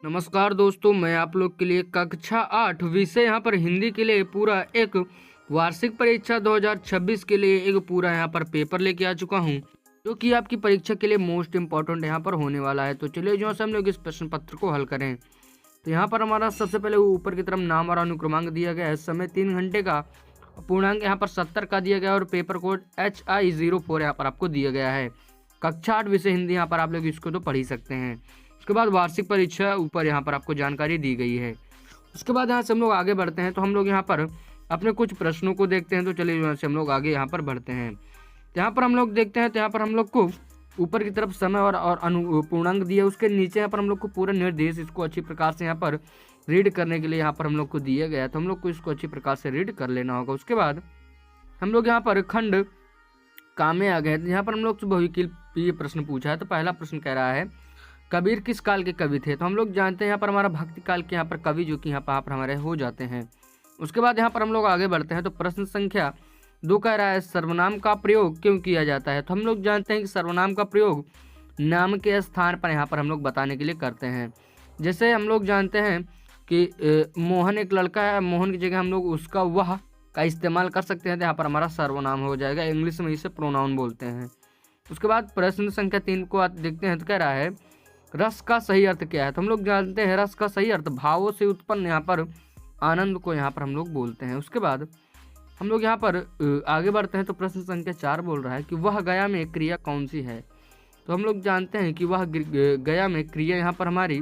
नमस्कार दोस्तों, मैं आप लोग के लिए कक्षा 8 विषय यहाँ पर हिंदी के लिए पूरा एक वार्षिक परीक्षा 2026 के लिए एक पूरा यहाँ पर पेपर लेके आ चुका हूँ, जो कि आपकी परीक्षा के लिए मोस्ट इम्पोर्टेंट यहाँ पर होने वाला है। तो चलिए जो से हम लोग इस प्रश्न पत्र को हल करें। तो यहाँ पर हमारा सबसे पहले ऊपर की तरफ नाम और अनुक्रमांक दिया गया है। समय 3 घंटे का, पूर्णांक यहाँ पर 70 का दिया गया और पेपर कोड HI04 यहाँ पर आपको दिया गया है। कक्षा 8 विषय हिंदी, यहाँ पर आप लोग इसको तो पढ़ ही सकते हैं। उसके बाद वार्षिक परीक्षा ऊपर यहाँ पर आपको जानकारी दी गई है। उसके बाद यहाँ से हम लोग आगे बढ़ते हैं, तो हम लोग यहाँ पर अपने कुछ प्रश्नों को देखते हैं। तो चलिए यहाँ से हम लोग आगे यहाँ पर बढ़ते हैं। तो यहाँ पर हम लोग देखते हैं, तो यहाँ पर हम लोग को ऊपर की तरफ समय और पूर्णांक दिया, उसके नीचे यहाँ पर हम लोग को पूरा निर्देश इसको अच्छी प्रकार से यहाँ पर रीड करने के लिए यहाँ पर हम लोग को दिया गया है। तो हम लोग को इसको अच्छी प्रकार से रीड कर लेना होगा। उसके बाद हम लोग यहाँ पर खंड काम में आ गए। तो यहाँ पर हम लोग से बहुविकल्प ये प्रश्न पूछा है। तो पहला प्रश्न कह रहा है, कबीर किस काल के कवि थे? तो हम लोग जानते हैं यहाँ पर हमारा भक्ति काल के यहाँ पर कवि जो कि यहाँ पर हमारे हो जाते हैं। उसके बाद यहाँ पर हम लोग आगे बढ़ते हैं। तो प्रश्न संख्या 2 कह रहा है, सर्वनाम का प्रयोग क्यों किया जाता है? तो हम लोग जानते हैं कि सर्वनाम का प्रयोग नाम के स्थान पर यहाँ पर हम लोग बताने के लिए करते हैं। जैसे हम लोग जानते हैं कि मोहन एक लड़का है, मोहन की जगह हम लोग उसका वह का इस्तेमाल कर सकते हैं। तो यहाँ पर हमारा सर्वनाम हो जाएगा, इंग्लिश में इसे प्रोनाउन बोलते हैं। उसके बाद प्रश्न संख्या 3 को देखते हैं। तो कह रहा है, रस का सही अर्थ क्या है? तो हम लोग जानते हैं रस का सही अर्थ भावों से उत्पन्न यहाँ पर आनंद को यहाँ पर हम लोग बोलते हैं। उसके बाद हम लोग यहाँ पर आगे बढ़ते हैं। तो प्रश्न संख्या 4 बोल रहा है कि वह गया में क्रिया कौन सी है? तो हम लोग जानते हैं कि वह गया में क्रिया यहाँ पर हमारी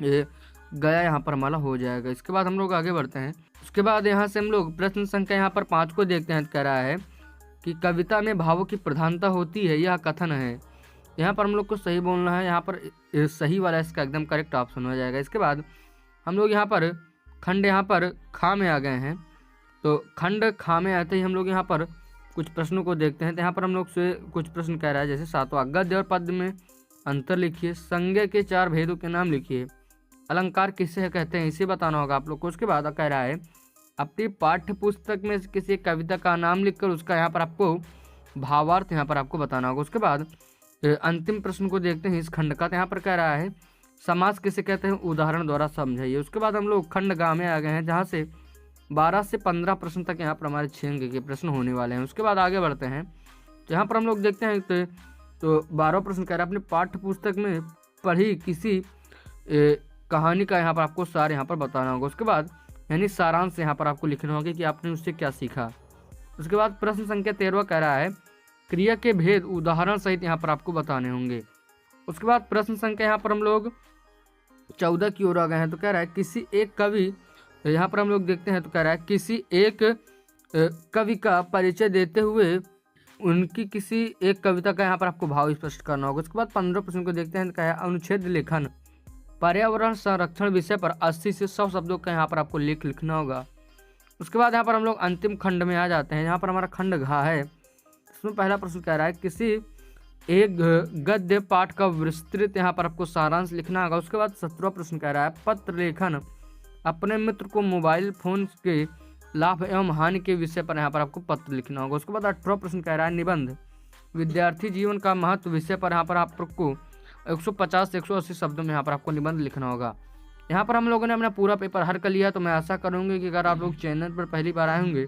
गया यहाँ पर हमारा हो जाएगा। इसके बाद हम लोग आगे बढ़ते हैं। उसके बाद यहाँ से हम लोग प्रश्न संख्या यहाँ पर 5 को देखते हैं। कह रहा है कि कविता में भावों की प्रधानता होती है, यह कथन है। यहाँ पर हम लोग को सही बोलना है, यहाँ पर सही वाला इसका एकदम करेक्ट ऑप्शन हो जाएगा। इसके बाद हम लोग यहाँ पर खंड यहाँ पर खा में आ गए हैं। तो खंड खा में आते ही हम लोग यहाँ पर कुछ प्रश्नों को देखते हैं। तो यहाँ पर हम लोग से कुछ प्रश्न कह रहा है, जैसे 7वां, गद्य और पद्य में अंतर लिखिए, संज्ञा के 4 भेदों के नाम लिखिए, अलंकार किसे कहते हैं इसे बताना होगा आप लोग को। उसके बाद कह रहा है, अपनी पाठ्य पुस्तक में किसी कविता का नाम लिखकर उसका यहाँ पर आपको भावार्थ यहाँ पर आपको बताना होगा। उसके बाद अंतिम प्रश्न को देखते हैं इस खंड का। तो यहाँ पर कह रहा है, समास किसे कहते हैं, उदाहरण द्वारा समझाइए। उसके बाद हम लोग खंड गा में आ गए हैं, जहाँ से 12 से 15 प्रश्न तक यहाँ पर हमारे 6 अंक के प्रश्न होने वाले हैं। उसके बाद आगे बढ़ते हैं। तो यहाँ पर हम लोग देखते हैं तो 12वां प्रश्न कह रहा है, अपने पाठ्य पुस्तक में पढ़ी किसी कहानी का यहाँ पर आपको सार यहाँ पर बताना होगा। उसके बाद यानी सारांश यहाँ पर आपको लिखना होगा कि आपने उससे क्या सीखा। उसके बाद प्रश्न संख्या 13 कह रहा है, क्रिया के भेद उदाहरण सहित यहाँ पर आपको बताने होंगे। उसके बाद प्रश्न संख्या यहाँ पर हम लोग 14 की ओर आ गए हैं। तो कह रहा है, किसी एक कवि, यहाँ पर हम लोग देखते हैं। तो कह रहा है, किसी एक कवि का परिचय देते हुए उनकी किसी एक कविता का यहाँ पर आपको भाव स्पष्ट करना होगा। उसके बाद 15 प्रश्न को देखते हैं। तो कहा है, अनुच्छेद लेखन पर्यावरण संरक्षण विषय पर 80 से 100 शब्दों का यहाँ पर आपको लिखना होगा। उसके बाद यहाँ पर हम लोग अंतिम खंड में आ जाते हैं। यहाँ पर हमारा खंड घा है। इसमें पहला प्रश्न कह रहा है, किसी एक गद्य पाठ का विस्तृत यहाँ पर आपको सारांश लिखना होगा। उसके बाद 17वां प्रश्न कह रहा है, पत्र लेखन अपने मित्र को मोबाइल फोन के लाभ एवं हानि के विषय पर यहाँ पर आपको पत्र लिखना होगा। उसके बाद 18वां प्रश्न कह रहा है, निबंध विद्यार्थी जीवन का महत्व विषय पर यहाँ पर आपको 150 से 180 शब्दों में यहाँ पर आपको निबंध लिखना होगा। यहाँ पर हम लोगों ने अपना पूरा पेपर हल कर लिया। तो मैं आशा करूँगी कि अगर आप लोग चैनल पर पहली बार आए होंगे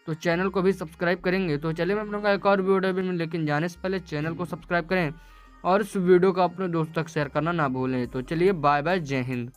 तो चैनल को भी सब्सक्राइब करेंगे। तो चलिए मैं आप लोगों का एक और वीडियो में, लेकिन जाने से पहले चैनल को सब्सक्राइब करें और इस वीडियो को अपने दोस्तों तक शेयर करना ना भूलें। तो चलिए बाय बाय, जय हिंद।